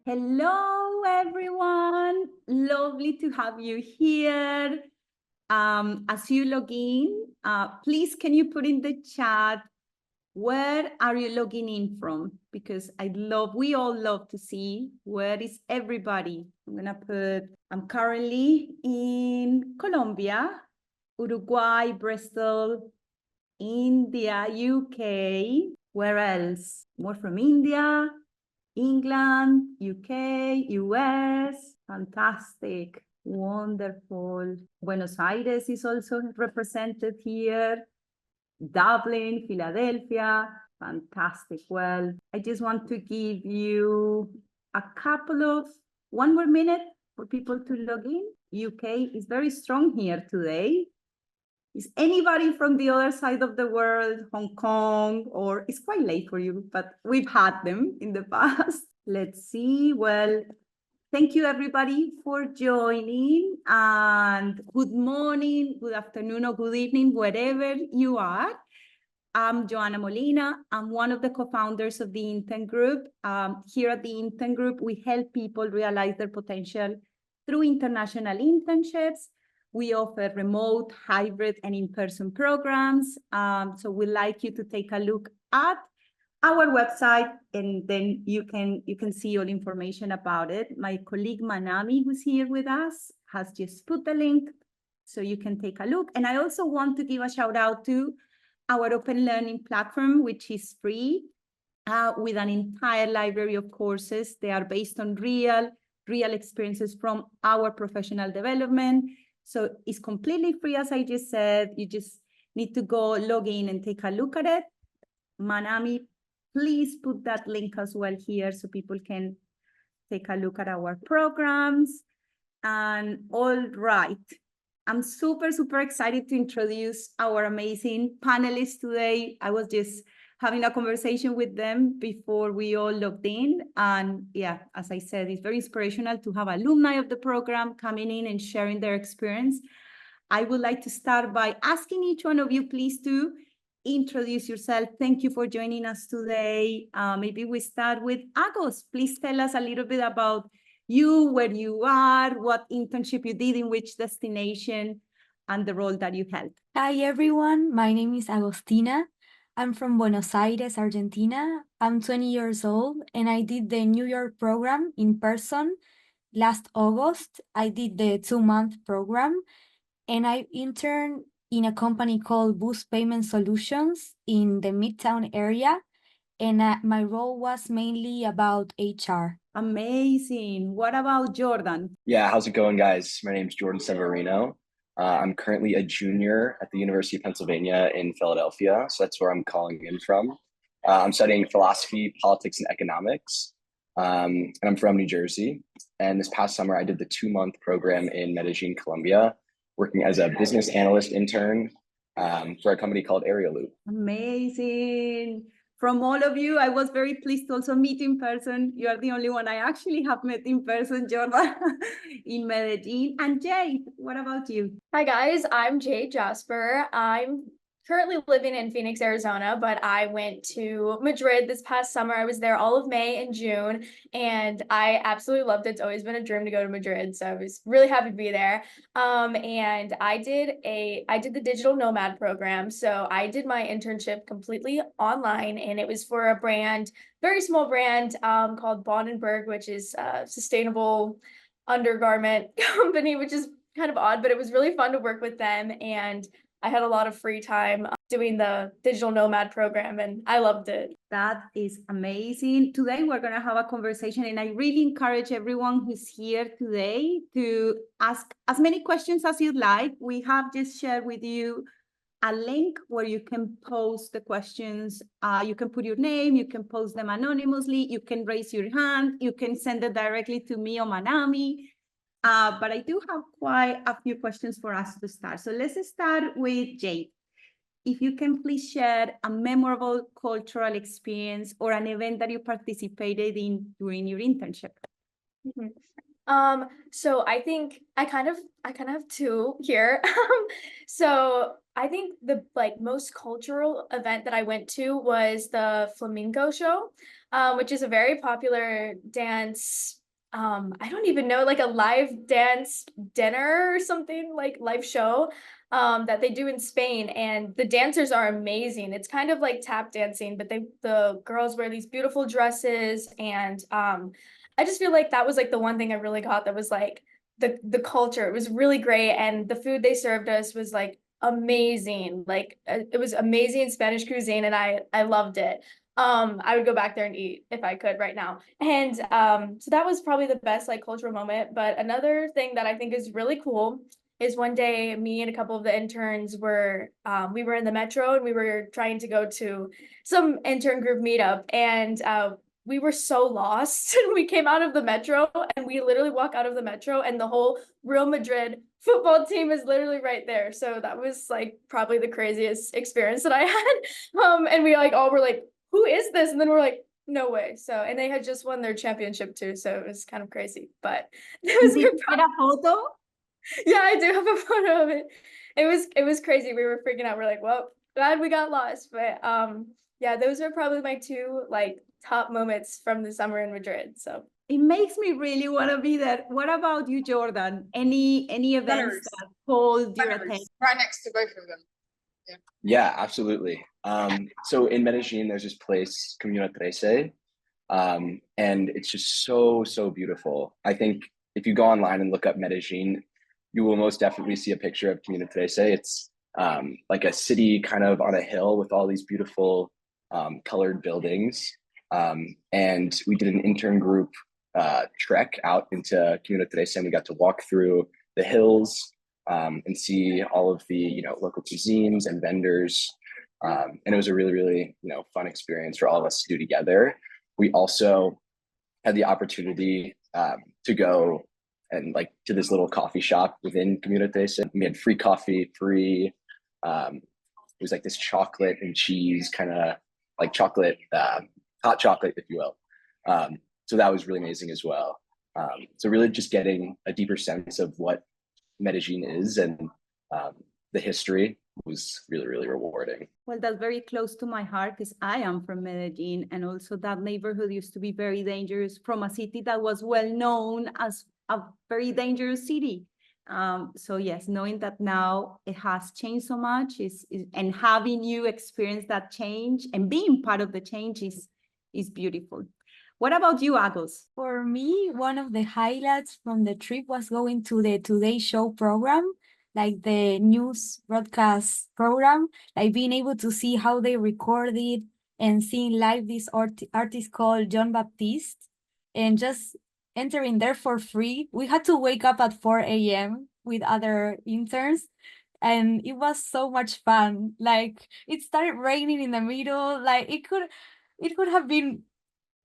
Hello, everyone. Lovely to have you here. As you log in, please can you put in the chat, where are you logging in from? Because we all love to see where is everybody. I'm currently in Colombia, Uruguay, Bristol, India, UK. Where else? More from India, England, UK, US. Fantastic. Wonderful. Buenos Aires is also represented here. Dublin, Philadelphia. Fantastic. Well, I just want to give you one more minute for people to log in. UK is very strong here today. Is anybody from the other side of the world, Hong Kong, or it's quite late for you, but we've had them in the past. Let's see. Well, thank you everybody for joining, and good morning, good afternoon, or good evening, wherever you are. I'm Joanna Molina. I'm one of the co-founders of the Intern Group. Here at the Intern Group, we help people realize their potential through international internships. We offer remote, hybrid, and in-person programs. So we'd like you to take a look at our website, and then you can see all information about it. My colleague Manami, who's here with us, has just put the link so you can take a look. And I also want to give a shout out to our open learning platform, which is free, with an entire library of courses. They are based on real experiences from our professional development. So it's completely free, as I just said. You just need to go log in and take a look at it. Manami, please put that link as well here so people can take a look at our programs. And all right, I'm super excited to introduce our amazing panelists today. I was just having a conversation with them before we all logged in. And yeah, as I said, it's very inspirational to have alumni of the program coming in and sharing their experience. I would like to start by asking each one of you, please, to introduce yourself. Thank you for joining us today. Maybe we start with Agos. Please tell us a little bit about you, where you are, what internship you did in which destination, and the role that you held. Hi, everyone. My name is Agostina. I'm from Buenos Aires, Argentina. I'm 20 years old, and I did the New York program in person last August. I did the 2-month program, and I interned in a company called Boost Payment Solutions in the Midtown area, and my role was mainly about HR. Amazing. What about Jordan? Yeah, how's it going, guys? My name's Jordan Severino. I'm currently a junior at the University of Pennsylvania in Philadelphia, so that's where I'm calling in from. I'm studying philosophy, politics, and economics, and I'm from New Jersey. And this past summer, I did the 2-month program in Medellin, Colombia, working as a business analyst intern for a company called Area Loop. Amazing. From all of you, I was very pleased to also meet in person. You are the only one I actually have met in person, Jordan, in Medellin. And Jade, what about you? Hi, guys. I'm Jade Jasper. I'm currently living in Phoenix, Arizona, but I went to Madrid this past summer. I was there all of May and June, and I absolutely loved it. It's always been a dream to go to Madrid, so I was really happy to be there. And I did the digital nomad program. So I did my internship completely online, and it was for a brand, very small brand, called Bondenberg, which is a sustainable undergarment company, which is kind of odd, but it was really fun to work with them. And I had a lot of free time doing the digital nomad program, and I loved it. That is amazing. Today, we're going to have a conversation, and I really encourage everyone who's here today to ask as many questions as you'd like. We have just shared with you a link where you can post the questions. You can put your name, you can post them anonymously, you can raise your hand, you can send it directly to me or Manami. But I do have quite a few questions for us to start. So let's start with Jade. If you can please share a memorable cultural experience or an event that you participated in during your internship. So I think I kind of have two here. So I think the like most cultural event that I went to was the flamenco show, which is a very popular dance. I don't even know, like a live dance dinner or something, like live show, that they do in Spain, and the dancers are amazing. It's kind of like tap dancing, but the girls wear these beautiful dresses, and I just feel like that was like the one thing I really got that was like the culture. It was really great, and the food they served us was like amazing. Like it was amazing Spanish cuisine, and I loved it. I would go back there and eat if I could right now. And so that was probably the best like cultural moment. But another thing that I think is really cool is one day me and a couple of the interns were we were in the metro, and we were trying to go to some intern group meetup, and we were so lost. And we came out of the metro, and we literally walk out of the metro, and the whole Real Madrid football team is literally right there. So that was like probably the craziest experience that I had. And we like all were like, who is this? And then we're like, no way. So, and they had just won their championship too, so it was kind of crazy. But those Did you get a photo? yeah, I do have a photo of it. It was crazy. We were freaking out. We're like, well, glad we got lost. But yeah, those are probably my two like top moments from the summer in Madrid. So It makes me really want to be there. What about you, Jordan? Any events Runners. that hold your Runners, attention? right next to both of them. Yeah, absolutely. So in Medellin, there's this place, Comuna 13, and it's just so beautiful. I think if you go online and look up Medellin, you will most definitely see a picture of Comuna 13. It's like a city kind of on a hill with all these beautiful colored buildings. And we did an intern group trek out into Comuna 13. We got to walk through the hills and see all of the local cuisines and vendors. And it was a really fun experience for all of us to do together. We also had the opportunity to go and like to this little coffee shop within Community. We had free coffee, free. It was like this chocolate and cheese kind of like chocolate, hot chocolate, if you will. So that was really amazing as well. So really just getting a deeper sense of what Medellin is and the history was really rewarding. Well, that's very close to my heart because I am from Medellin, and also that neighborhood used to be very dangerous from a city that was well known as a very dangerous city. So yes, knowing that now it has changed so much and having you experience that change and being part of the change is beautiful. What about you, Agos? For me, one of the highlights from the trip was going to the Today Show program, like the news broadcast program, like being able to see how they record it and seeing live this artist called John Baptiste, and just entering there for free. We had to wake up at 4 a.m. with other interns, and it was so much fun. Like it started raining in the middle, like it could have been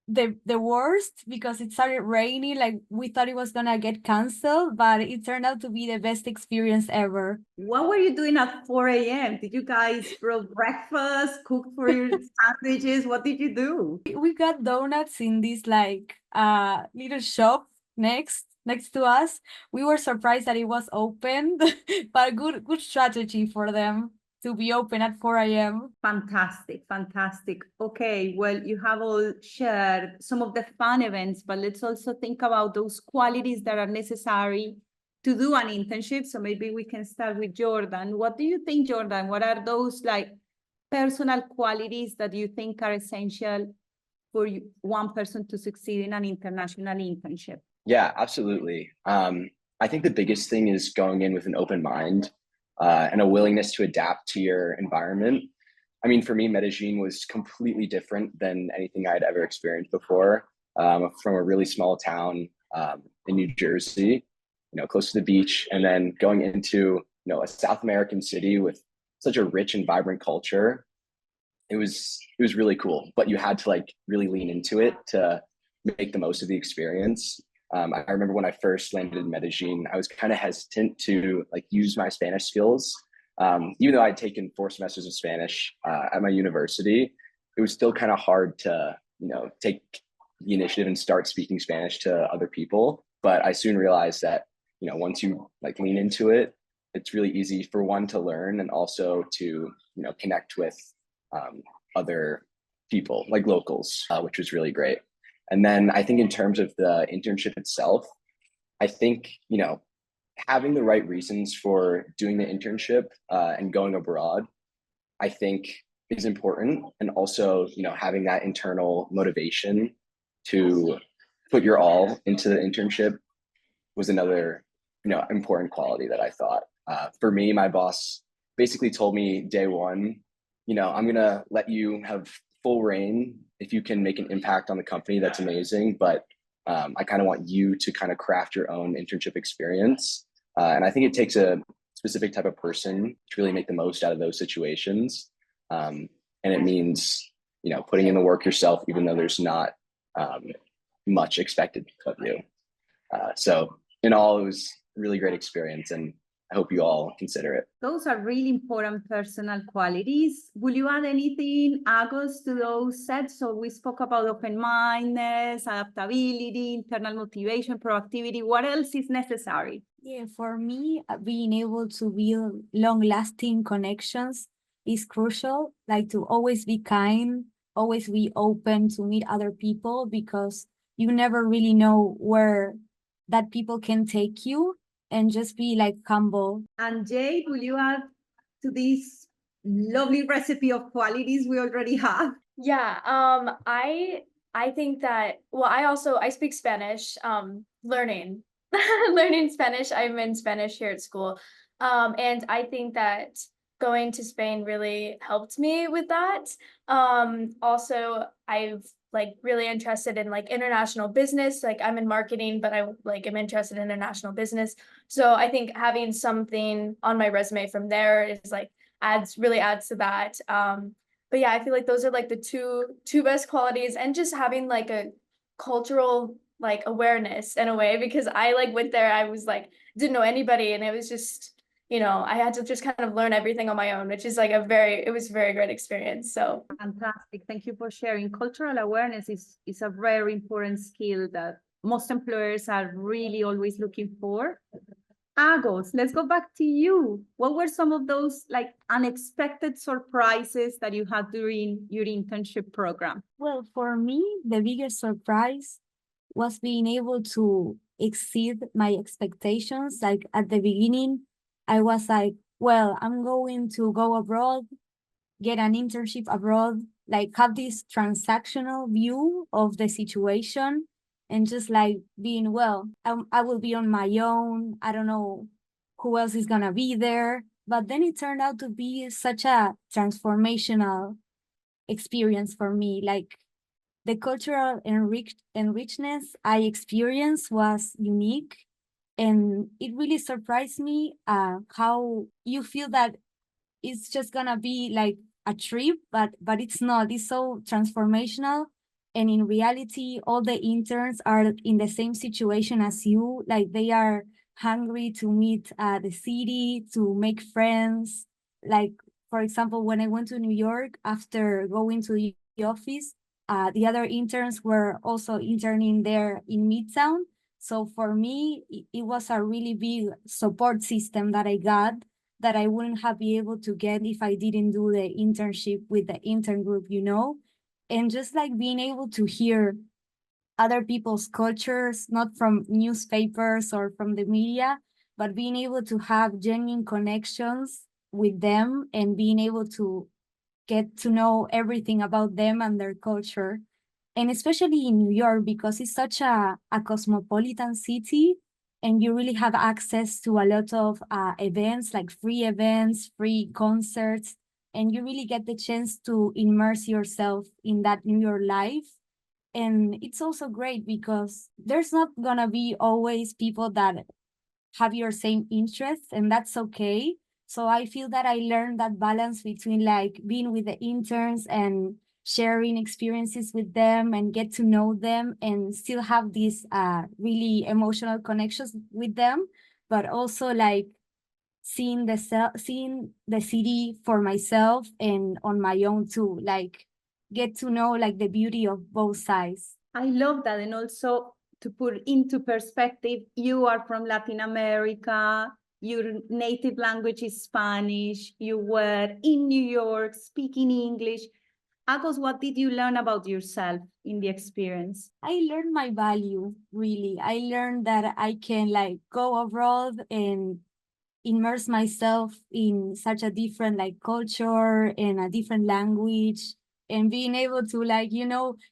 the worst because it started raining. Like we thought it was gonna get canceled, but it turned out to be the best experience ever. What were you doing at 4 a.m.? Did you guys bro breakfast, cook for your sandwiches? What did you do? We got donuts in this like little shop next to us. We were surprised that it was open, but good strategy for them to be open at 4 a.m. Fantastic. Okay, well, you have all shared some of the fun events, but let's also think about those qualities that are necessary to do an internship. So maybe we can start with Jordan. What do you think, Jordan? What are those like personal qualities that you think are essential for one person to succeed in an international internship? Yeah, absolutely. I think the biggest thing is going in with an open mind and a willingness to adapt to your environment. I mean, for me, Medellin was completely different than anything I'd ever experienced before. From a really small town in New Jersey, close to the beach, and then going into a South American city with such a rich and vibrant culture. It was really cool, but you had to like really lean into it to make the most of the experience. I remember when I first landed in Medellin, I was kind of hesitant to like use my Spanish skills. Even though I'd taken 4 semesters of Spanish at my university, it was still kind of hard to, take the initiative and start speaking Spanish to other people. But I soon realized that, once you like lean into it, it's really easy for one to learn and also to, connect with other people like locals, which was really great. And then I think in terms of the internship itself, I think, having the right reasons for doing the internship and going abroad, I think is important. And also, having that internal motivation to put your all into the internship was another, important quality that I thought. For me, my boss basically told me day one, I'm gonna let you have full reign. If you can make an impact on the company, that's amazing. But I kind of want you to kind of craft your own internship experience. And I think it takes a specific type of person to really make the most out of those situations. And it means, putting in the work yourself, even though there's not much expected of you. So in all, it was a really great experience, and I hope you all consider it. Those are really important personal qualities. Will you add anything, Agos, to those sets? So we spoke about open-mindedness, adaptability, internal motivation, proactivity. What else is necessary? Yeah, for me, being able to build long-lasting connections is crucial, like to always be kind, always be open to meet other people, because you never really know where that people can take you, and just be like humble. And Jade, will you add to this lovely recipe of qualities we already have? Yeah, I think that, well, I speak Spanish, learning learning Spanish. I'm in Spanish here at school. And I think that going to Spain really helped me with that. Also, I've like really interested in like international business. Like I'm in marketing, but I like am interested in international business. So I think having something on my resume from there is like really adds to that. But yeah, I feel like those are like the two best qualities, and just having like a cultural like awareness in a way, because I like went there, I was like didn't know anybody, and it was just, I had to just kind of learn everything on my own, which is like it was a very great experience. So Fantastic. Thank you for sharing. Cultural awareness is a very important skill that most employers are really always looking for. Agos, let's go back to you. What were some of those like unexpected surprises that you had during your internship program? Well, for me, the biggest surprise was being able to exceed my expectations. Like at the beginning, I was like, well, I'm going to go abroad, get an internship abroad, like have this transactional view of the situation, and just like being, well, I will be on my own. I don't know who else is gonna be there. But then it turned out to be such a transformational experience for me. Like the cultural enrichedness I experienced was unique, and it really surprised me how you feel that it's just gonna be like a trip, but it's not. It's so transformational, and in reality, all the interns are in the same situation as you. Like they are hungry to meet the city, to make friends. Like for example, when I went to New York after going to the office, the other interns were also interning there in Midtown. So for me, it was a really big support system that I got, that I wouldn't have been able to get if I didn't do the internship with the intern group, and just like being able to hear other people's cultures, not from newspapers or from the media, but being able to have genuine connections with them and being able to get to know everything about them and their culture. And especially in New York, because it's such a cosmopolitan city, and you really have access to a lot of events, like free events, free concerts, and you really get the chance to immerse yourself in that New York life. And it's also great because there's not gonna be always people that have your same interests, and that's okay. So I feel that I learned that balance between like being with the interns and sharing experiences with them and get to know them and still have these really emotional connections with them, but also like seeing the city for myself and on my own too, like get to know like the beauty of both sides. I love that. And also to put into perspective, you are from Latin America, your native language is Spanish, you were in New York speaking English. Agos, what did you learn about yourself in the experience? I learned my value, really. I learned that I can like go abroad and immerse myself in such a different like culture and a different language, and being able to like,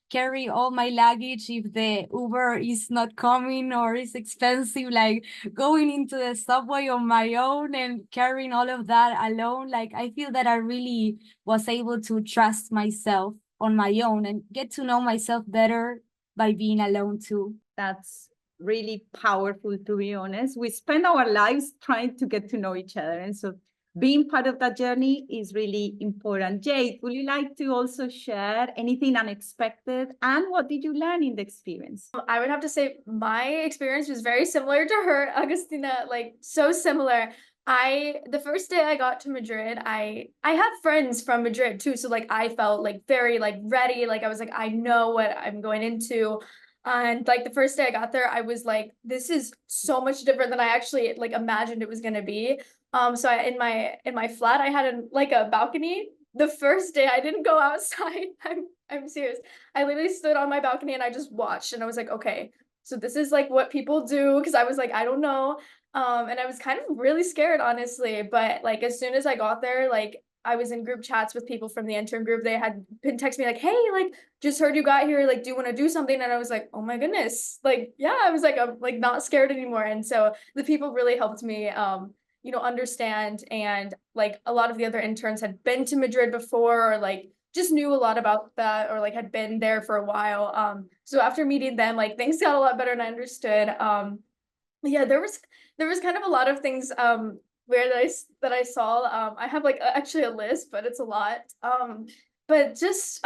carry all my luggage if the Uber is not coming or is expensive, like going into the subway on my own and carrying all of that alone. Like, I feel that I really was able to trust myself on my own and get to know myself better by being alone too. That's really powerful, to be honest. We spend our lives trying to get to know each other. And so being part of that journey is really important. Jade, would you like to also share anything unexpected? And what did you learn in the experience? I would have to say my experience was very similar to her, Agustina, like so similar. The first day I got to Madrid, I had friends from Madrid too. So like I felt like very like ready. Like I was like, I know what I'm going into. And like the first day I got there, I was like, this is so much different than I actually like imagined it was gonna be. So in my flat, I had a balcony. The first day I didn't go outside. I'm serious. I literally stood on my balcony and I just watched, and I was like, okay, so this is like what people do, because I was like, I don't know. And I was kind of really scared, honestly. But like as soon as I got there, like I was in group chats with people from the intern group. They had been texting me like, hey, like just heard you got here. Like, do you want to do something? And I was like, oh my goodness. Like, yeah, I was like, I'm like not scared anymore. And so the people really helped me understand. And like a lot of the other interns had been to Madrid before, or like just knew a lot about that, or like had been there for a while. So after meeting them, like things got a lot better and I understood. Yeah, there was kind of a lot of things where that I saw. I have like actually a list, but it's a lot. But just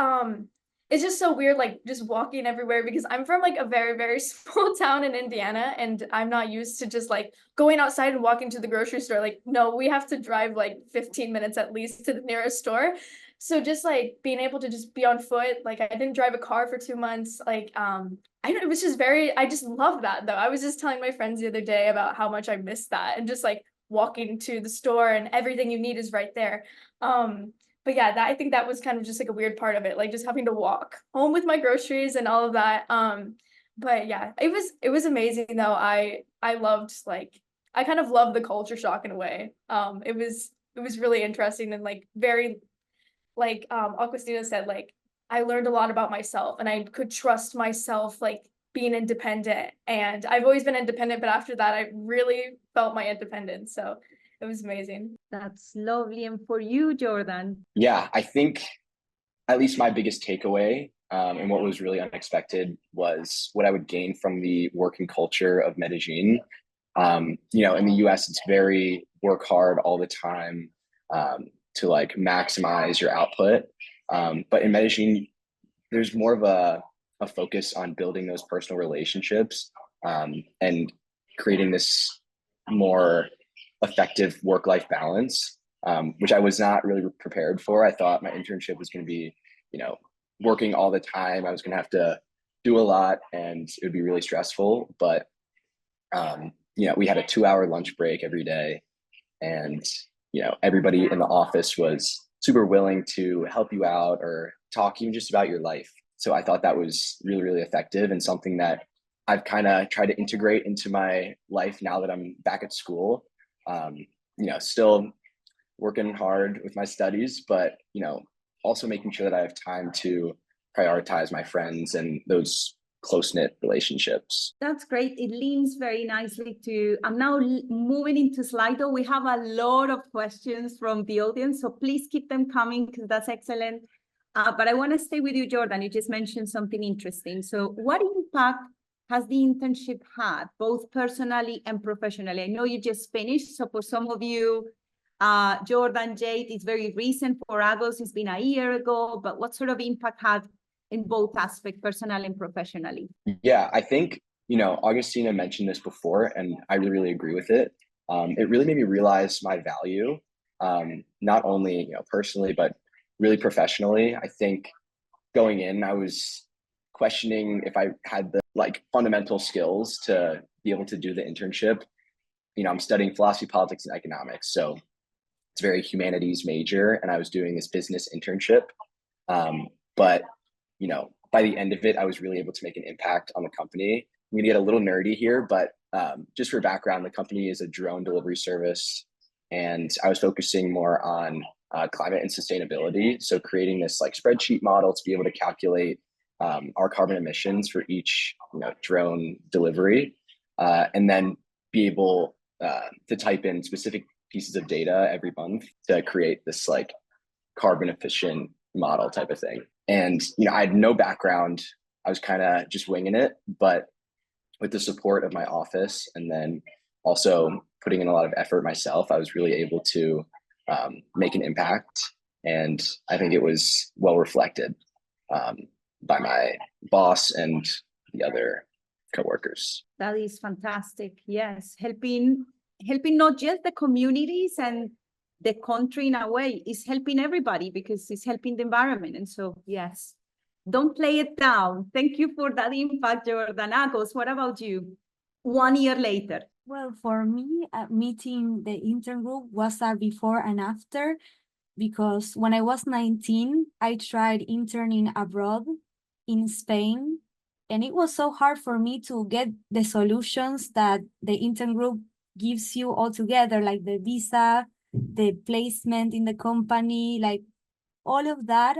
it's just so weird, like just walking everywhere, because I'm from like a very, very small town in Indiana, and I'm not used to just like going outside and walking to the grocery store. Like, no, we have to drive like 15 minutes at least to the nearest store. So just like being able to just be on foot, like I didn't drive a car for 2 months. Like, I don't, it was just I just love that though. I was just telling my friends the other day about how much I missed that, and just like walking to the store and everything you need is right there. But yeah, I think that was kind of just like a weird part of it, like just having to walk home with my groceries and all of that. But yeah, it was amazing though. I loved, like, I kind of loved the culture shock in a way. It was really interesting, and like very, like Agustina said, like I learned a lot about myself, and I could trust myself, like being independent. And I've always been independent, but after that, I really felt my independence. So it was amazing. That's lovely. And for you, Jordan? Yeah, I think at least my biggest takeaway and what was really unexpected was what I would gain from the working culture of Medellin. In the US, it's very work hard all the time to like maximize your output. But in Medellin, there's more of a focus on building those personal relationships and creating this more effective work-life balance, which I was not really prepared for. I thought my internship was going to be, working all the time. I was going to have to do a lot and it would be really stressful. But, we had a 2-hour lunch break every day, and, everybody in the office was super willing to help you out or talk even just about your life. So I thought that was really, really effective, and something that I've kind of tried to integrate into my life now that I'm back at school. Still working hard with my studies, but, also making sure that I have time to prioritize my friends and those close-knit relationships. That's great. It leans very nicely to, I'm now moving into Slido. We have a lot of questions from the audience, so please keep them coming because that's excellent. But I want to stay with you, Jordan. You just mentioned something interesting. So what impact has the internship had, both personally and professionally? I know you just finished, so for some of you, Jordan, Jade, it's very recent. For Agos, it's been a year ago, but what sort of impact had in both aspects, personal and professionally? Yeah, I think, Augustina mentioned this before, and I really, really agree with it. It really made me realize my value, not only, personally, but really professionally. I think going in, I was questioning if I had the like fundamental skills to be able to do the internship. I'm studying philosophy, politics, and economics, so it's very humanities major, and I was doing this business internship. But by the end of it, I was really able to make an impact on the company. I'm gonna get a little nerdy here, but just for background, the company is a drone delivery service, and I was focusing more on climate and sustainability. So creating this like spreadsheet model to be able to calculate our carbon emissions for each drone delivery, and then be able to type in specific pieces of data every month to create this like carbon efficient model type of thing. And I had no background. I was kind of just winging it, but with the support of my office and then also putting in a lot of effort myself, I was really able to make an impact. And I think it was well reflected by my boss and the other coworkers. That is fantastic. Yes, helping not just the communities and the country in a way, is helping everybody because it's helping the environment. And so, yes, don't play it down. Thank you for that impact, Jordan. Agos, what about you? 1 year later. Well, for me, meeting the intern group was a before and after, because when I was 19, I tried interning abroad in Spain, and it was so hard for me to get the solutions that the intern group gives you all together, like the visa, the placement in the company, like all of that.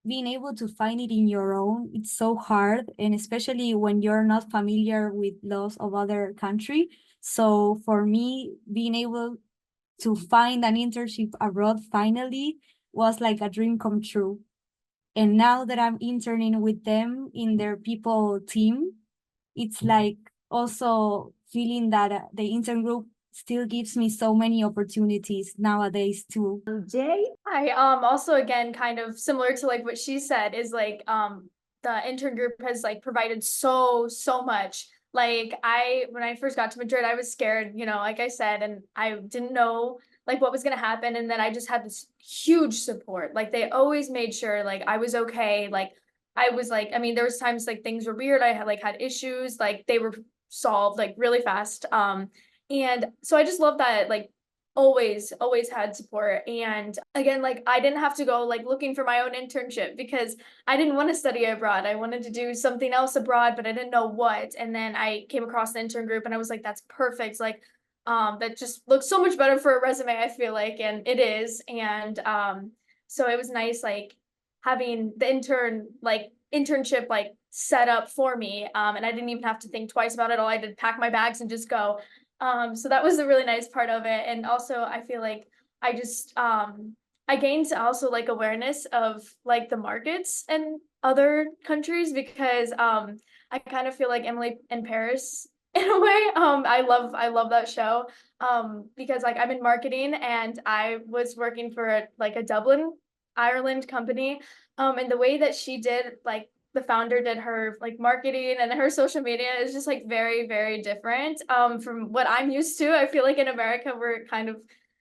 Being able to find it in your own, it's so hard, and especially when you're not familiar with laws of other country. So for me, being able to find an internship abroad finally was like a dream come true. And now that I'm interning with them in their people team, it's like also feeling that the intern group still gives me so many opportunities nowadays too. Jay? I also, again, kind of similar to like what she said, is like the intern group has like provided so much. Like when I first got to Madrid, I was scared, like I said, and I didn't know like what was gonna happen. And then I just had this huge support. Like they always made sure like I was okay. Like I was like, I mean, there was times like things were weird. I had issues, like they were solved like really fast. And so I just love that, like always had support. And again, like I didn't have to go like looking for my own internship because I didn't want to study abroad. I wanted to do something else abroad, but I didn't know what. And then I came across the intern group and I was like, that's perfect. Like that just looks so much better for a resume, I feel like, and it is. And so it was nice like having the internship like set up for me, and I didn't even have to think twice about it. All I did pack my bags and just go. So that was a really nice part of it. And also I feel like I just I gained also like awareness of like the markets in other countries, because I kind of feel like Emily in Paris in a way. I love that show because like I'm in marketing and I was working for like a Dublin, Ireland company, and the way that she did, like the founder did her like marketing and her social media is just like very different from what I'm used to. I feel like in America we're kind of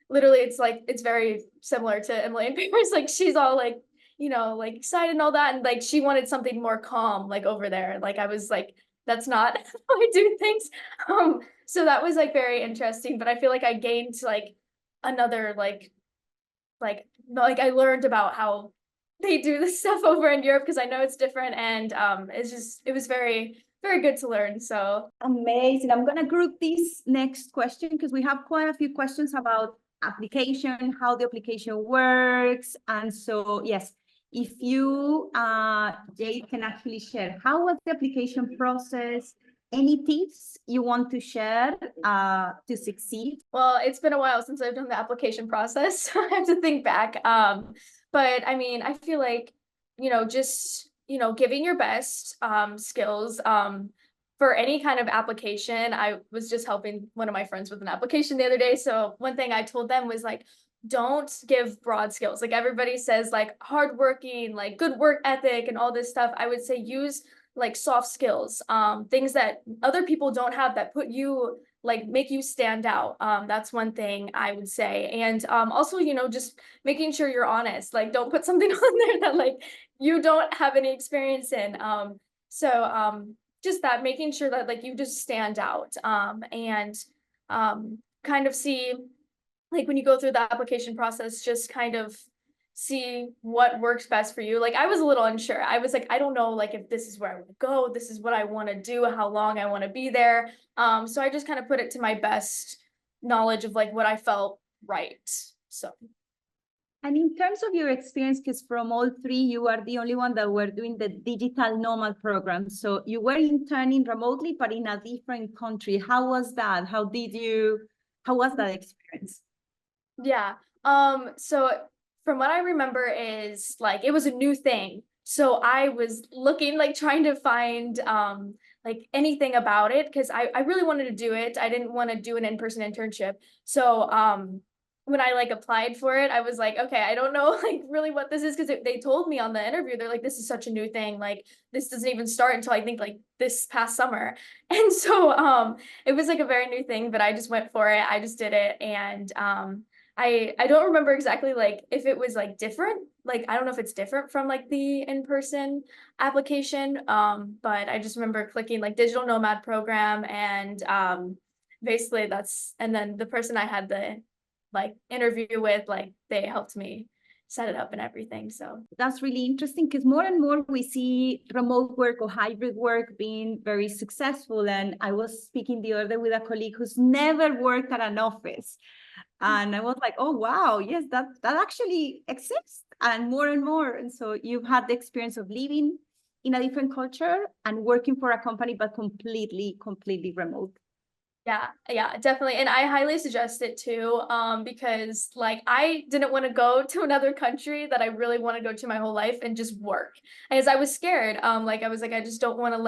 literally, it's very similar to Emily in Paris. Like she's all like like excited and all that, and like she wanted something more calm like over there. Like I was like, that's not how I do things. So that was like very interesting, but I feel like I gained like another like I learned about how they do this stuff over in Europe, because I know it's different, and it was very good to learn. So amazing. I'm gonna group this next question because we have quite a few questions about application, how the application works. And so yes, if you Jade can actually share how was the application process, any tips you want to share to succeed? Well, it's been a while since I've done the application process, so I have to think back. But I mean, I feel like, just, giving your best skills for any kind of application. I was just helping one of my friends with an application the other day. So one thing I told them was like, don't give broad skills. Like everybody says like hardworking, like good work ethic and all this stuff. I would say use like soft skills, things that other people don't have that put you like make you stand out. That's one thing I would say. And also, just making sure you're honest. Like don't put something on there that like you don't have any experience in. So just that, making sure that like you just stand out, and kind of see, like when you go through the application process, just kind of see what works best for you. Like I was a little unsure. I was like, I don't know, like if this is where I want to go, this is what I want to do, how long I want to be there. So I just kind of put it to my best knowledge of like what I felt right. So. And in terms of your experience, because from all three, you are the only one that were doing the digital nomad program. So you were interning remotely, but in a different country. How was that? How was that experience? Yeah. So from what I remember is like it was a new thing. So I was looking, like trying to find like anything about it because I really wanted to do it. I didn't want to do an in-person internship. So when I like applied for it, I was like, okay, I don't know like really what this is because they told me on the interview, they're like, this is such a new thing. Like this doesn't even start until I think like this past summer. And so it was like a very new thing, but I just went for it. I just did it. And I don't remember exactly like if it was like different, like I don't know if it's different from like the in-person application, but I just remember clicking like digital nomad program and basically that's, and then the person I had the like interview with, like they helped me set it up and everything. So that's really interesting because more and more we see remote work or hybrid work being very successful. And I was speaking the other day with a colleague who's never worked at an office. And I was like, oh, wow, yes, that actually exists and more and more. And so you've had the experience of living in a different culture and working for a company, but completely remote. Yeah, definitely. And I highly suggest it too, because like I didn't want to go to another country that I really want to go to my whole life and just work. As I was scared. Like I was like, I just don't want to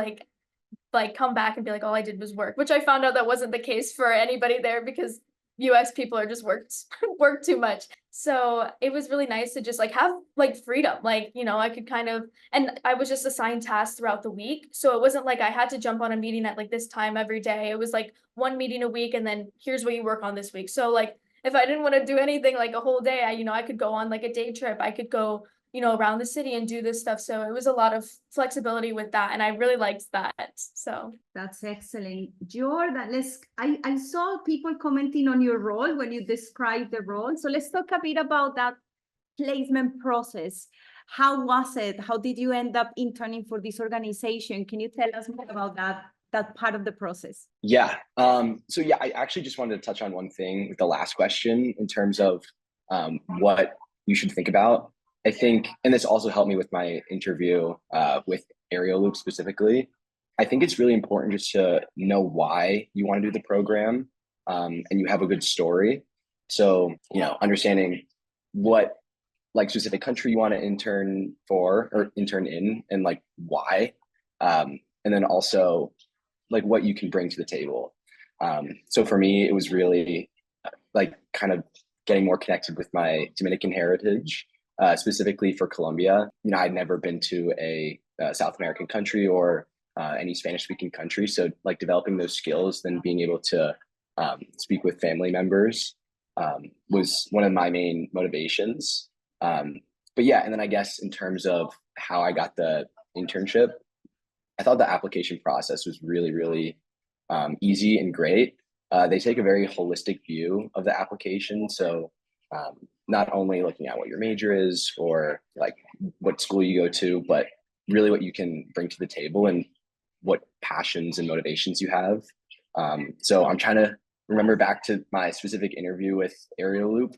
like come back and be like, all I did was work, which I found out that wasn't the case for anybody there because US people are just work too much. So it was really nice to just like have like freedom. Like, you know, I could kind of, and I was just assigned tasks throughout the week. So it wasn't like I had to jump on a meeting at like this time every day. It was like one meeting a week and then here's what you work on this week. So like if I didn't want to do anything like a whole day, I could go on like a day trip. I could go, around the city and do this stuff. So it was a lot of flexibility with that. And I really liked that. So that's excellent. Jordan, I saw people commenting on your role when you described the role. So let's talk a bit about that placement process. How was it? How did you end up interning for this organization? Can you tell us more about that part of the process? Yeah. So yeah, I actually just wanted to touch on one thing with the last question in terms of what you should think about. I think, and this also helped me with my interview with Aerial Loop specifically. I think it's really important just to know why you want to do the program, and you have a good story. So, understanding what like specific country you want to intern for or intern in and like why, and then also like what you can bring to the table. So for me, it was really like kind of getting more connected with my Dominican heritage. Specifically for Colombia, I'd never been to a South American country or any Spanish-speaking country. So like developing those skills, then being able to speak with family members was one of my main motivations. But yeah, and then I guess in terms of how I got the internship, I thought the application process was really, really easy and great. They take a very holistic view of the application. So not only looking at what your major is or like what school you go to, but really what you can bring to the table and what passions and motivations you have. So I'm trying to remember back to my specific interview with Aerial Loop,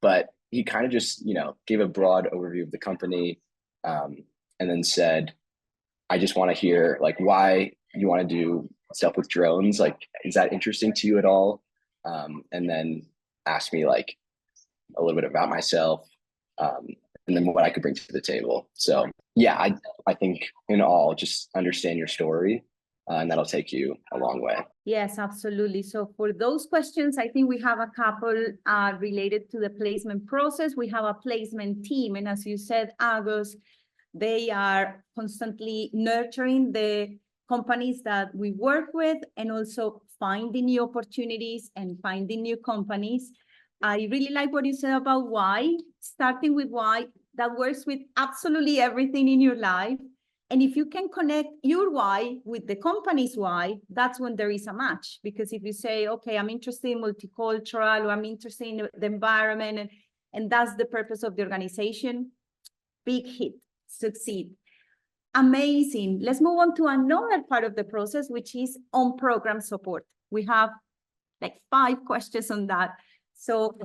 but he kind of just, gave a broad overview of the company, and then said, I just want to hear like why you want to do stuff with drones. Like, is that interesting to you at all? And then asked me like a little bit about myself, and then what I could bring to the table. So yeah, I think in all, just understand your story, and that'll take you a long way. Yes, absolutely. So for those questions, I think we have a couple related to the placement process. We have a placement team. And as you said, Agus, they are constantly nurturing the companies that we work with and also finding new opportunities and finding new companies. I really like what you said about why, starting with why. That works with absolutely everything in your life. And if you can connect your why with the company's why, that's when there is a match. Because if you say, okay, I'm interested in multicultural, or I'm interested in the environment, and that's the purpose of the organization, big hit, succeed. Amazing. Let's move on to another part of the process, which is on-program support. We have like 5 questions on that. So,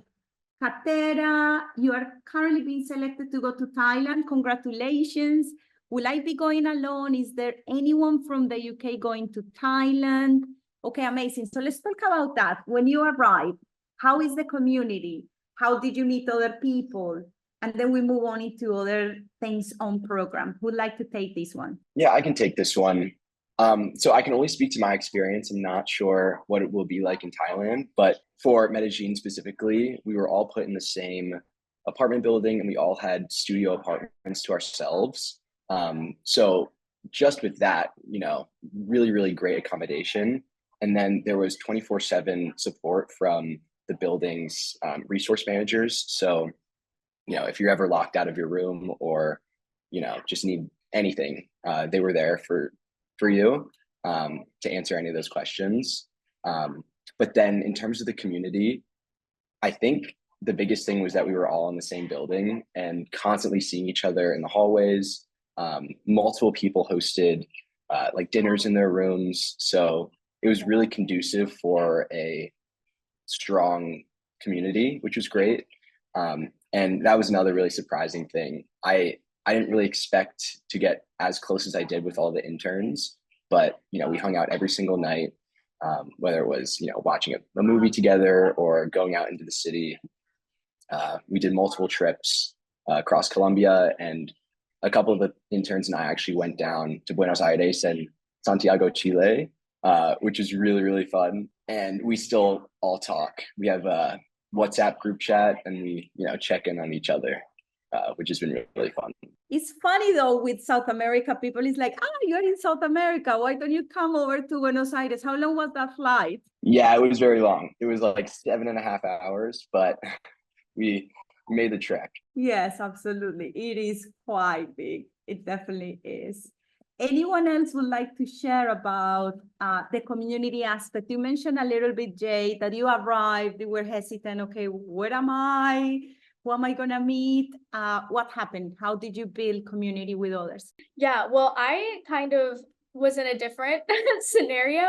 Katera, you are currently being selected to go to Thailand. Congratulations. Will I be going alone? Is there anyone from the UK going to Thailand? Okay, amazing. So let's talk about that. When you arrived, how is the community? How did you meet other people? And then we move on into other things on program. Who'd like to take this one? Yeah, I can take this one. So I can only speak to my experience. I'm not sure what it will be like in Thailand, but for Medellin specifically, we were all put in the same apartment building and we all had studio apartments to ourselves. So just with that, you know, really, really great accommodation. And then there was 24/7 support from the building's resource managers. So, you know, if you're ever locked out of your room or, you know, just need anything, they were there for you to answer any of those questions. But then in terms of the community, I think the biggest thing was that we were all in the same building and constantly seeing each other in the hallways. Multiple people hosted like dinners in their rooms. So it was really conducive for a strong community, which was great. And that was another really surprising thing. I didn't really expect to get as close as I did with all the interns, but you know, we hung out every single night, whether it was, you know, watching a movie together or going out into the city. We did multiple trips across Colombia, and a couple of the interns and I actually went down to Buenos Aires and Santiago, Chile, which is really, really fun. And we still all talk. We have a WhatsApp group chat and we, you know, check in on each other, which has been really, really fun. It's funny though, with South America, people is like, you're in South America. Why don't you come over to Buenos Aires? How long was that flight? Yeah, it was very long. It was like 7.5 hours, but we made the trek. Yes, absolutely. It is quite big. It definitely is. Anyone else would like to share about the community aspect? You mentioned a little bit, Jay, that you arrived, you were hesitant. Okay, where am I? Who am I going to meet? What happened? How did you build community with others? Yeah, well, I kind of was in a different scenario.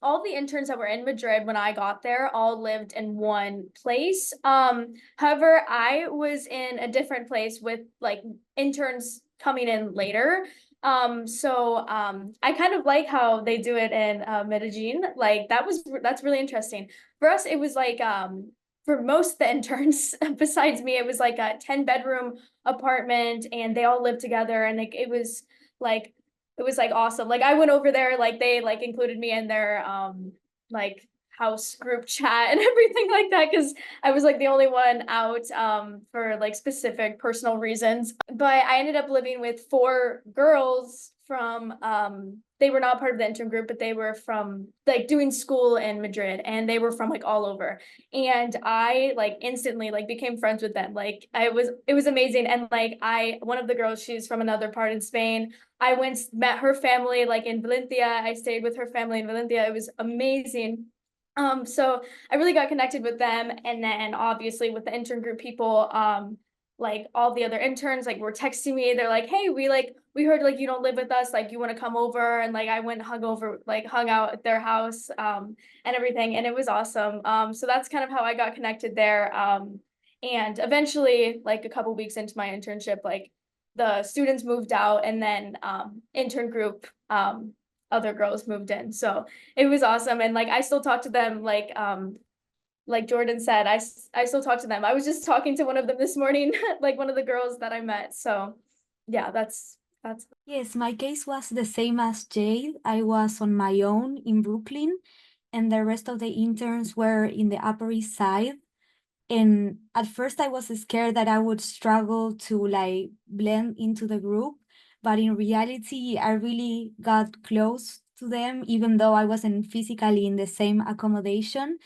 All the interns that were in Madrid when I got there all lived in one place. However, I was in a different place with like interns coming in later. I kind of like how they do it in Medellin. Like that's really interesting. For us, it was like for most of the interns besides me, it was like a 10-bedroom apartment and they all lived together, and it was like awesome. Like I went over there, like they like included me in their like house group chat and everything like that, because I was like the only one out for like specific personal reasons. But I ended up living with 4 girls from they were not part of the intern group, but they were from like doing school in Madrid, and they were from like all over. And I like instantly like became friends with them. Like it was amazing. And like one of the girls, she's from another part in Spain. I met her family like in Valencia. I stayed with her family in Valencia. It was amazing. So I really got connected with them. And then obviously with the intern group people, like all the other interns like were texting me. They're like, hey, we heard like you don't live with us, like you want to come over. And like I went and hung out at their house and everything, and it was awesome. So that's kind of how I got connected there. And eventually, like a couple weeks into my internship, like the students moved out, and then intern group other girls moved in. So it was awesome. And like I still talk to them, like Jordan said, I still talk to them. I was just talking to one of them this morning, like one of the girls that I met. So yeah, that's. Yes, my case was the same as Jade. I was on my own in Brooklyn, and the rest of the interns were in the Upper East Side. And at first I was scared that I would struggle to like blend into the group, but in reality, I really got close to them, even though I wasn't physically in the same accommodation.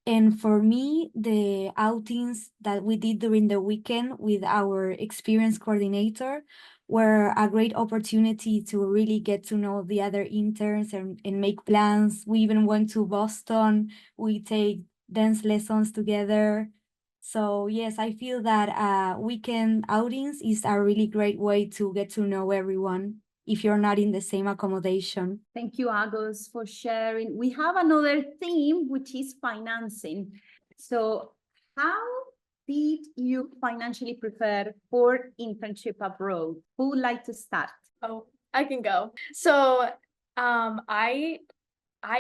And for me, the outings that we did during the weekend with our experience coordinator were a great opportunity to really get to know the other interns and make plans. We even went to Boston. We take dance lessons together. So yes, I feel that weekend outings is a really great way to get to know everyone if you're not in the same accommodation. Thank you, Agos, for sharing. We have another theme, which is financing. So how did you financially prepare for internship abroad? Who would like to start? Oh, I can go. So, I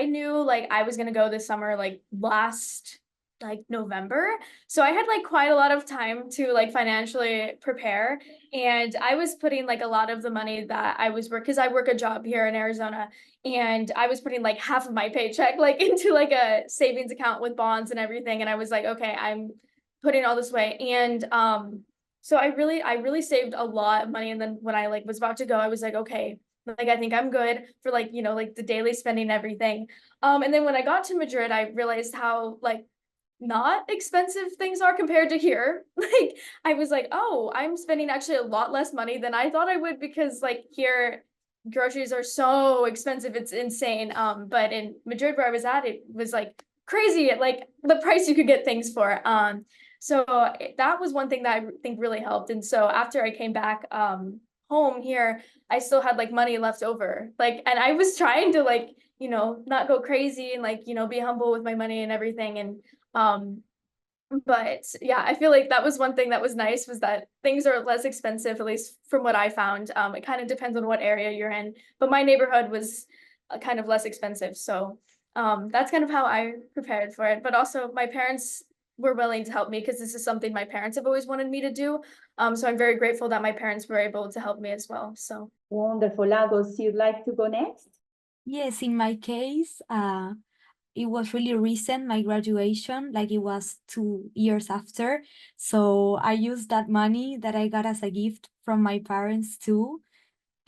knew like I was gonna go this summer, like last November. So I had like quite a lot of time to like financially prepare. And I was putting like a lot of the money that I was because I work a job here in Arizona. And I was putting like half of my paycheck like into like a savings account with bonds and everything. And I was like, okay, I'm putting all this away. And so I really saved a lot of money. And then when I like was about to go, I was like, okay, like I think I'm good for like, you know, like the daily spending and everything. And then when I got to Madrid, I realized how like not expensive things are compared to here. Like I was like, oh, I'm spending actually a lot less money than I thought I would, because like here groceries are so expensive, it's insane. But in Madrid where I was at, it was like crazy at like the price you could get things for. So that was one thing that I think really helped. And so after I came back home here, I still had like money left over. Like, and I was trying to like, you know, not go crazy and like, you know, be humble with my money and everything. And but yeah, I feel like that was one thing that was nice, was that things are less expensive, at least from what I found. It kind of depends on what area you're in, but my neighborhood was kind of less expensive. So that's kind of how I prepared for it. But also my parents were willing to help me, because this is something my parents have always wanted me to do. So I'm very grateful that my parents were able to help me as well. So Wonderful. Agos, you'd like to go next? Yes, in my case, it was really recent, my graduation, like it was 2 years after. So I used that money that I got as a gift from my parents too.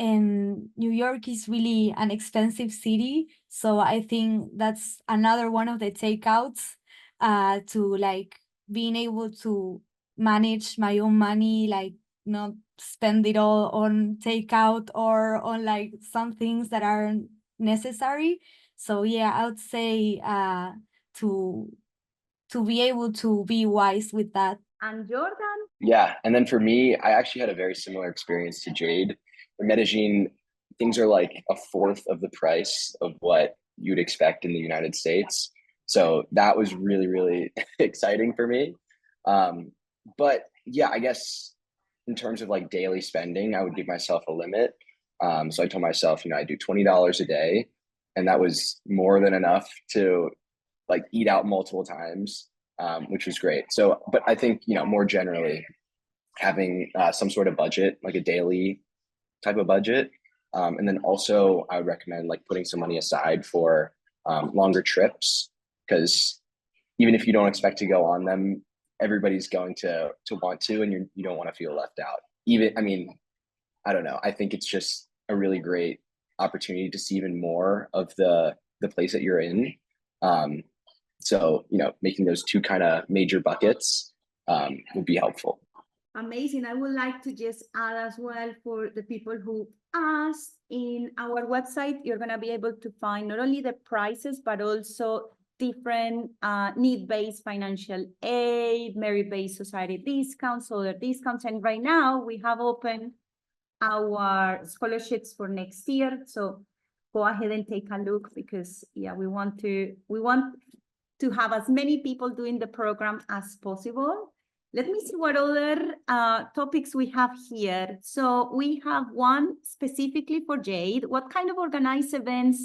And New York is really an expensive city. So I think that's another one of the takeouts, to like being able to manage my own money, like not spend it all on takeout or on like some things that aren't necessary. So yeah, I would say to be able to be wise with that. And Jordan? Yeah, and then for me, I actually had a very similar experience to Jade. In Medellin, things are like a fourth of the price of what you'd expect in the United States. So that was really, really exciting for me. But yeah, I guess in terms of like daily spending, I would give myself a limit. So I told myself, you know, I do $20 a day, and that was more than enough to like eat out multiple times, which was great. So, but I think, you know, more generally, having some sort of budget, like a daily type of budget. And then also I would recommend like putting some money aside for longer trips, because even if you don't expect to go on them, everybody's going to want to, and you don't want to feel left out. Even, I mean, I don't know. I think it's just a really great opportunity to see even more of the place that you're in. So, you know, making those two kind of major buckets would be helpful. Amazing. I would like to just add as well, for the people who asked, in our website, you're going to be able to find not only the prices, but also different need-based financial aid, merit-based society discounts, other discounts. And right now we have opened our scholarships for next year. So go ahead and take a look, because yeah, we want to have as many people doing the program as possible. Let me see what other topics we have here. So we have one specifically for Jade. What kind of organized events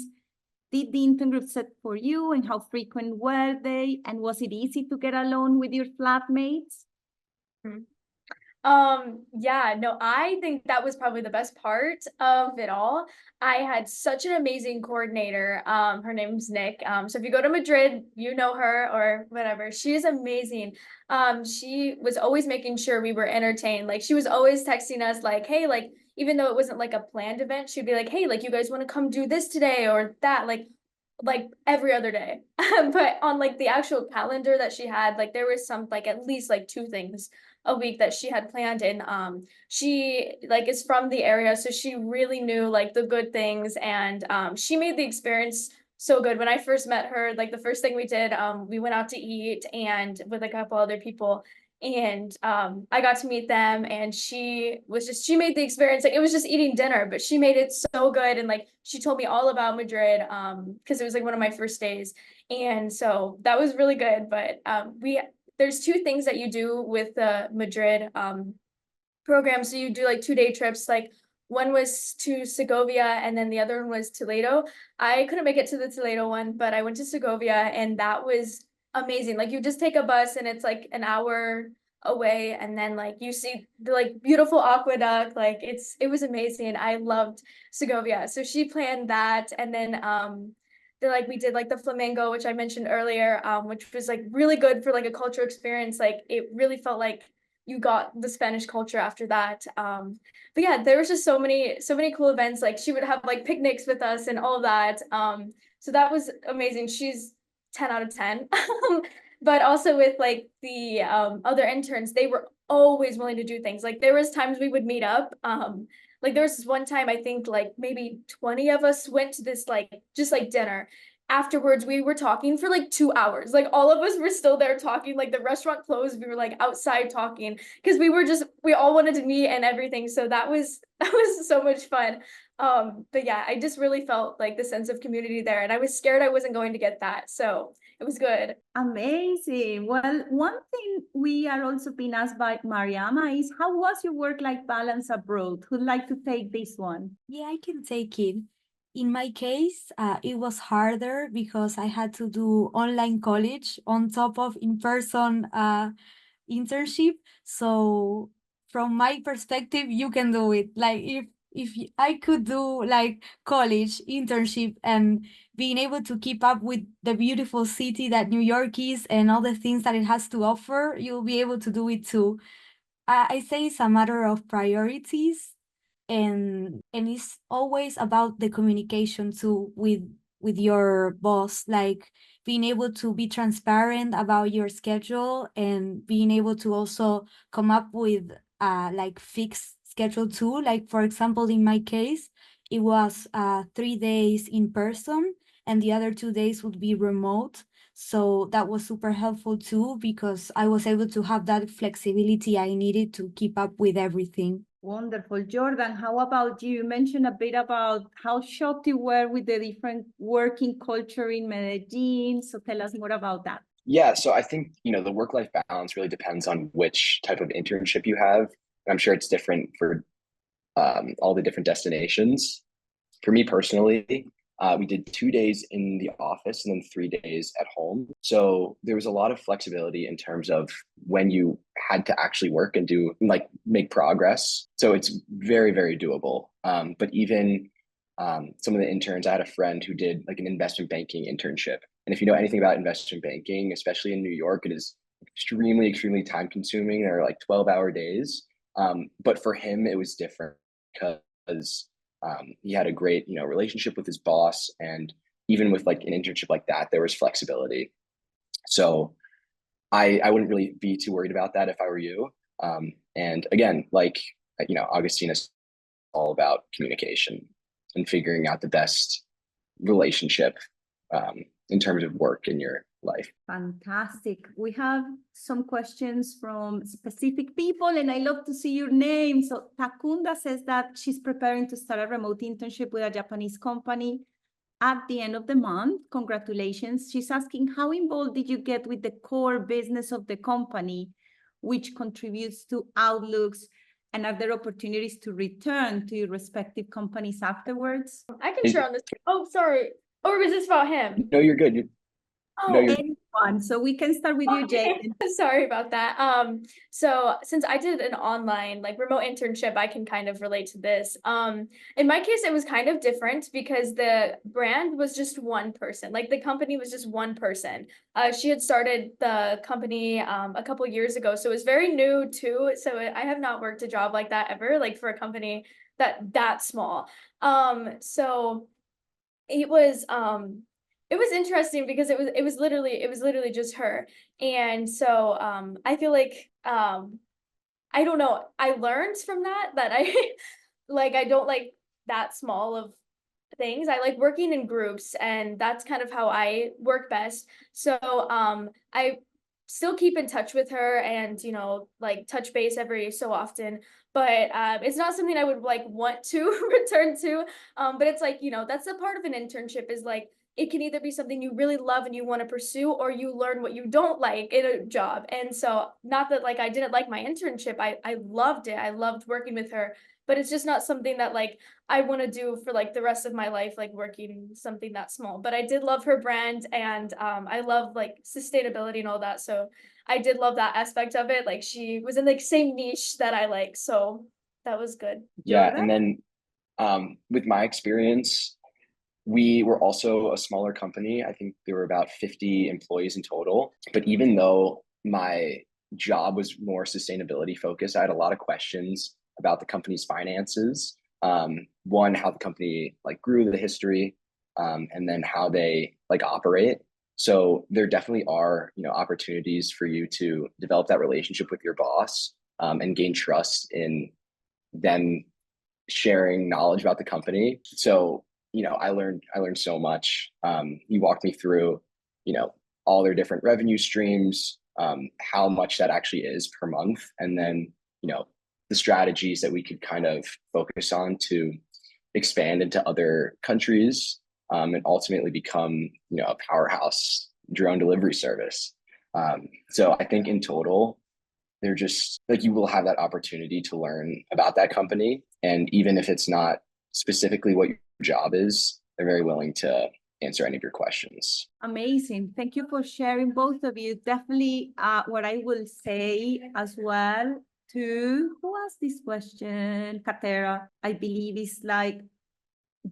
did the intern group set for you, and how frequent were they? And was it easy to get along with your flatmates? Yeah, no, I think that was probably the best part of it all. I had such an amazing coordinator. Her name's Nick. So if you go to Madrid, you know her or whatever. She is amazing. She was always making sure we were entertained. Like she was always texting us like, hey, like, even though it wasn't like a planned event, she'd be like, hey, like you guys want to come do this today or that, like every other day. But on like the actual calendar that she had, like there was some like at least like 2 things a week that she had planned, and she like is from the area, so she really knew like the good things, and she made the experience so good. When I first met her, like the first thing we did, we went out to eat and with a couple other people, and I got to meet them, and she made the experience like it was just eating dinner, but she made it so good, and like she told me all about Madrid because it was like one of my first days, and so that was really good. But there's two things that you do with the Madrid program. So you do like 2-day trips, like one was to Segovia and then the other one was Toledo. I couldn't make it to the Toledo one, but I went to Segovia and that was amazing. Like you just take a bus and it's like an hour away, and then like you see the like beautiful aqueduct. Like it was amazing. I loved Segovia. So she planned that, and then like we did like the flamenco, which I mentioned earlier, which was like really good for like a cultural experience. Like it really felt like you got the Spanish culture after that. But yeah, there was just so many cool events. Like she would have like picnics with us and all of that. So that was amazing. She's 10 out of 10. But also with like the other interns, they were always willing to do things. Like there was times we would meet up. Like there was this one time, I think like maybe 20 of us went to this like just like dinner. Afterwards, we were talking for like 2 hours. Like all of us were still there talking. Like the restaurant closed, we were like outside talking because we all wanted to meet and everything. So that was that was so much fun. But yeah, I just really felt like the sense of community there, and I was scared I wasn't going to get that. So it was good. Amazing. Well, one thing we are also being asked by Mariama is, how was your work-life balance abroad? Who'd like to take this one? Yeah, I can take it. In my case, it was harder because I had to do online college on top of in-person internship. So from my perspective, you can do it. Like I could do like college, internship, and being able to keep up with the beautiful city that New York is and all the things that it has to offer, you'll be able to do it too. I say it's a matter of priorities, and it's always about the communication too with your boss, like being able to be transparent about your schedule and being able to also come up with like fixed schedule too. Like for example, in my case, it was 3 days in person and the other 2 days would be remote. So that was super helpful too, because I was able to have that flexibility I needed to keep up with everything. Wonderful. Jordan, how about you? You mentioned a bit about how shocked you were with the different working culture in Medellin. So tell us more about that. Yeah, so I think, the work-life balance really depends on which type of internship you have. I'm sure it's different for all the different destinations. For me personally, we did 2 days in the office and then 3 days at home. So there was a lot of flexibility in terms of when you had to actually work and do like make progress. So it's very, very doable. But even some of the interns, I had a friend who did like an investment banking internship. And if you know anything about investment banking, especially in New York, it is extremely, extremely time consuming. There are like 12-hour days. But for him, it was different because he had a great, relationship with his boss, and even with like an internship like that, there was flexibility. So I wouldn't really be too worried about that if I were you. And again, like Augustina's all about communication and figuring out the best relationship in terms of work in your life. Fantastic. We have some questions from specific people, and I love to see your name. So Takunda says that she's preparing to start a remote internship with a Japanese company at the end of the month. Congratulations. She's asking, how involved did you get with the core business of the company, which contributes to outlooks, and are there opportunities to return to your respective companies afterwards? I can share on this. Oh, sorry. Or was this about him? No, you're good. Oh, No, you're Anyone. So we can start with you, Jaden. Sorry about that. So since I did an online like remote internship, I can kind of relate to this. In my case, it was kind of different because the brand was just one person. Like the company was just one person. She had started the company a couple years ago, so it was very new too. So I have not worked a job like that ever, like for a company that small. So it was interesting because it was literally just her. And so I feel like I don't know, I learned from that I like I don't like that small of things. I like working in groups, and that's kind of how I work best. So I still keep in touch with her, and like touch base every so often, but it's not something I would like want to return to. But it's like, that's a part of an internship, is like it can either be something you really love and you want to pursue, or you learn what you don't like in a job. And so, not that like I didn't like my internship, I loved it. I loved working with her, but it's just not something that like I want to do for like the rest of my life, like working something that small. But I did love her brand, and I love like sustainability and all that. So I did love that aspect of it. Like she was in like same niche that I like. So that was good. Yeah, Jordan? and then with my experience, we were also a smaller company. I think there were about 50 employees in total. But even though my job was more sustainability focused, I had a lot of questions about the company's finances. One, how the company like grew, the history, and then how they like operate. So there definitely are, opportunities for you to develop that relationship with your boss, and gain trust in them sharing knowledge about the company. So, I learned so much. He walked me through, all their different revenue streams, how much that actually is per month, and then, the strategies that we could kind of focus on to expand into other countries, and ultimately become, a powerhouse drone delivery service. So I think in total, they're just like, you will have that opportunity to learn about that company. And even if it's not specifically what your job is, they're very willing to answer any of your questions. Amazing. Thank you for sharing, both of you. Definitely what I will say as well to, who asked this question? Katera, I believe is like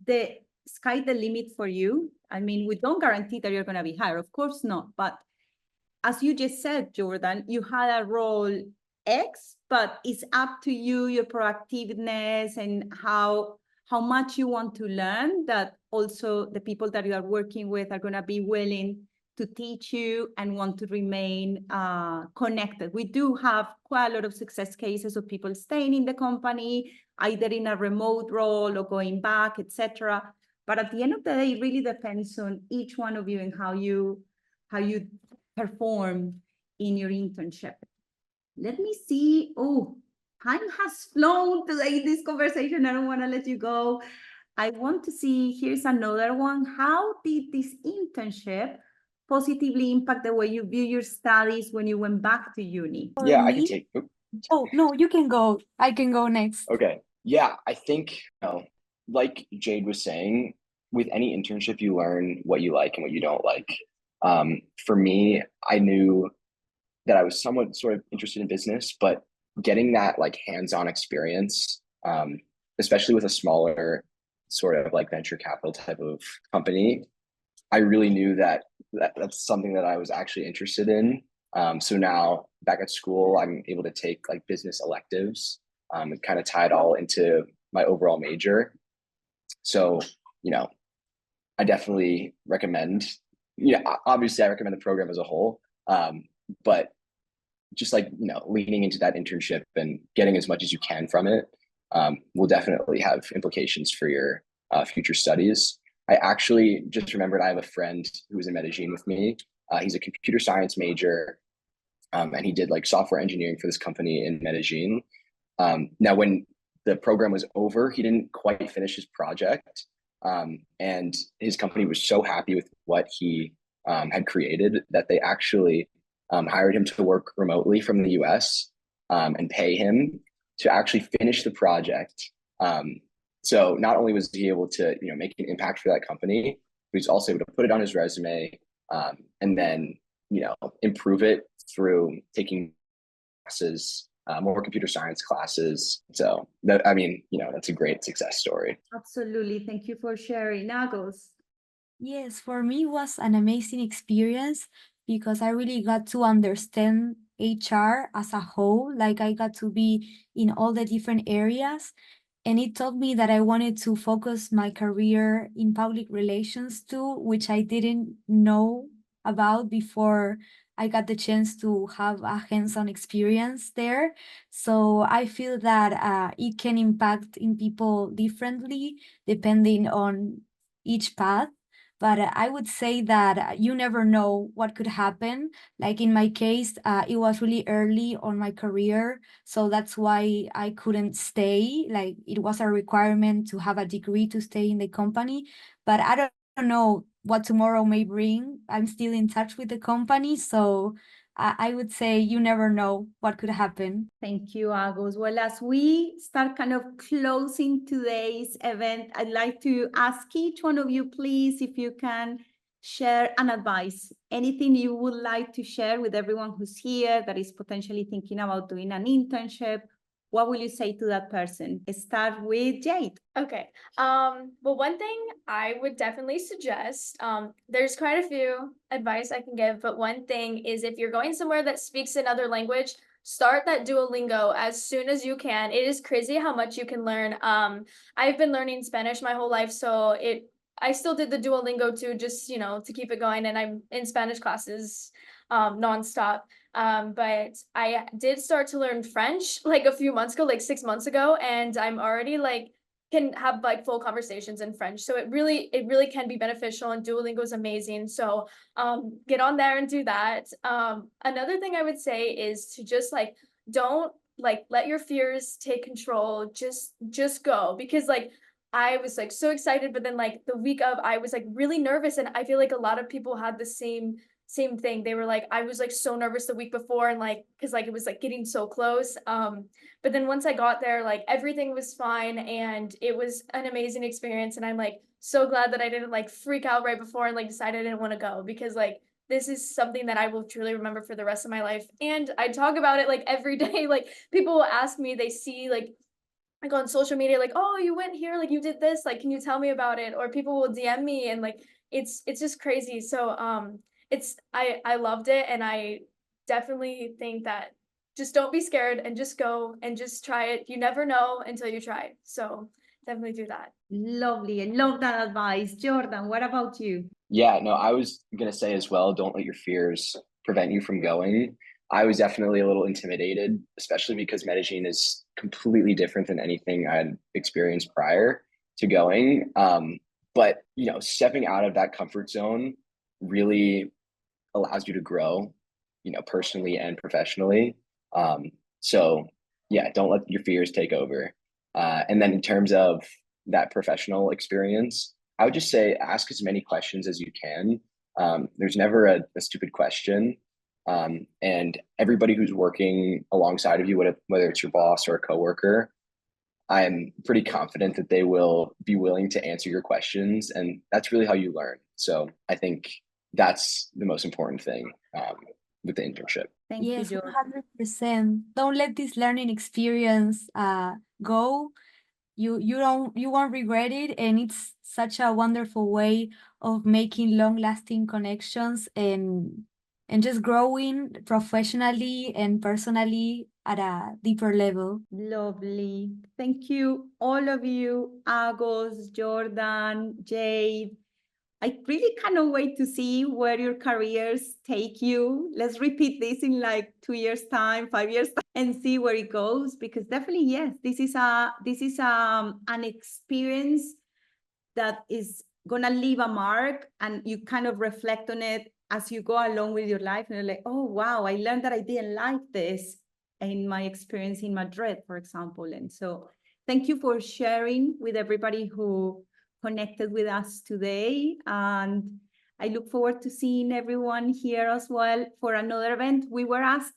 the sky the limit for you. I mean, we don't guarantee that you're going to be hired, of course not. But as you just said, Jordan, you had a role X, but it's up to you, your proactiveness, and how much you want to learn, that also the people that you are working with are going to be willing to teach you and want to remain connected. We do have quite a lot of success cases of people staying in the company, either in a remote role or going back, etc. But at the end of the day, it really depends on each one of you and how you perform in your internship. Let me see. Oh, time has flown today in this conversation. I don't want to let you go. I want to see, here's another one. How did this internship positively impact the way you view your studies when you went back to uni? For Yeah, I can me, take. oh no, you can go. I can go next. Okay. Yeah, I think, like Jade was saying, with any internship, you learn what you like and what you don't like. For me, I knew that I was somewhat sort of interested in business, but getting that like hands-on experience, especially with a smaller sort of like venture capital type of company, I really knew that that's something that I was actually interested in. So now back at school, I'm able to take like business electives, and kind of tie it all into my overall major. So, I definitely recommend, obviously I recommend the program as a whole. But just like, leaning into that internship and getting as much as you can from it, will definitely have implications for your future studies. I actually just remembered I have a friend who was in Medellin with me. He's a computer science major, and he did like software engineering for this company in Medellin. Now, when the program was over, he didn't quite finish his project, and his company was so happy with what he had created that they actually hired him to work remotely from the US, and pay him to actually finish the project. So not only was he able to, make an impact for that company, but he's also able to put it on his resume, and then, improve it through taking classes, more computer science classes. So that, that's a great success story. Absolutely. Thank you for sharing. Nagos. Yes, for me it was an amazing experience because I really got to understand HR as a whole. Like I got to be in all the different areas, and it taught me that I wanted to focus my career in public relations too, which I didn't know about before I got the chance to have a hands-on experience there. So I feel that it can impact in people differently depending on each path. But I would say that you never know what could happen. Like in my case, it was really early on my career, so that's why I couldn't stay. Like it was a requirement to have a degree to stay in the company. But I don't know what tomorrow may bring. I'm still in touch with the company, so I would say you never know what could happen. Thank you, Agos. Well, as we start kind of closing today's event, I'd like to ask each one of you, please, if you can share an advice, anything you would like to share with everyone who's here that is potentially thinking about doing an internship. What will you say to that person? Start with Jade. Okay. Well, one thing I would definitely suggest, there's quite a few advice I can give, but one thing is if you're going somewhere that speaks another language, start that Duolingo as soon as you can. It is crazy how much you can learn. I've been learning Spanish my whole life, so I still did the Duolingo too, just, to keep it going, and I'm in Spanish classes nonstop. But I did start to learn French like a few months ago, like 6 months ago, and I'm already can have like full conversations in French. So it really can be beneficial, and Duolingo is amazing. So get on there and do that. Another thing I would say is to just don't let your fears take control. Just go, because I was so excited, but then the week of I was really nervous, and I feel like a lot of people had the same thing. They were I was so nervous the week before, and because it was getting so close. But then once I got there, everything was fine, and it was an amazing experience. And I'm so glad that I didn't freak out right before and decide I didn't want to go, because this is something that I will truly remember for the rest of my life. And I talk about it every day. People will ask me, they see on social media, oh, you went here, you did this, can you tell me about it? Or people will DM me, and it's just crazy. So I loved it, and I definitely think that just don't be scared, and just go and just try it. You never know until you try. So definitely do that. Lovely. I love that advice. Jordan, what about you? Yeah, no, I was going to say as well, don't let your fears prevent you from going. I was definitely a little intimidated, especially because Medellin is completely different than anything I'd experienced prior to going. But, stepping out of that comfort zone really allows you to grow, personally and professionally. So yeah, don't let your fears take over. And then in terms of that professional experience, I would just say ask as many questions as you can. There's never a stupid question. And everybody who's working alongside of you, whether it's your boss or a coworker, I'm pretty confident that they will be willing to answer your questions. And that's really how you learn. So I think that's the most important thing with the internship. Thank Yes, you, Jordan. 100%. Don't let this learning experience go. You won't regret it, and it's such a wonderful way of making long-lasting connections and just growing professionally and personally at a deeper level. Lovely. Thank you, all of you, Agos, Jordan, Jade. I really cannot wait to see where your careers take you. Let's repeat this in 2 years' time, 5 years' time, and see where it goes. Because definitely, yes, this is an experience that is gonna leave a mark, and you kind of reflect on it as you go along with your life, and you're like, oh wow, I learned that I didn't like this in my experience in Madrid, for example. And so thank you for sharing with everybody who connected with us today. And I look forward to seeing everyone here as well for another event. We were asked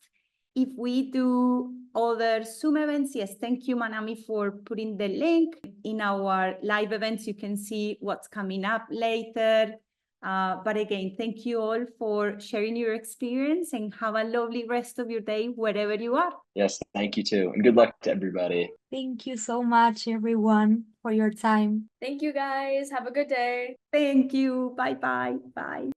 if we do other Zoom events. Yes, thank you, Manami, for putting the link. In our live events, you can see what's coming up later. But again, thank you all for sharing your experience, and have a lovely rest of your day wherever you are. Yes, thank you too. And good luck to everybody. Thank you so much, everyone, for your time. Thank you, guys. Have a good day. Thank you. Bye-bye. Bye.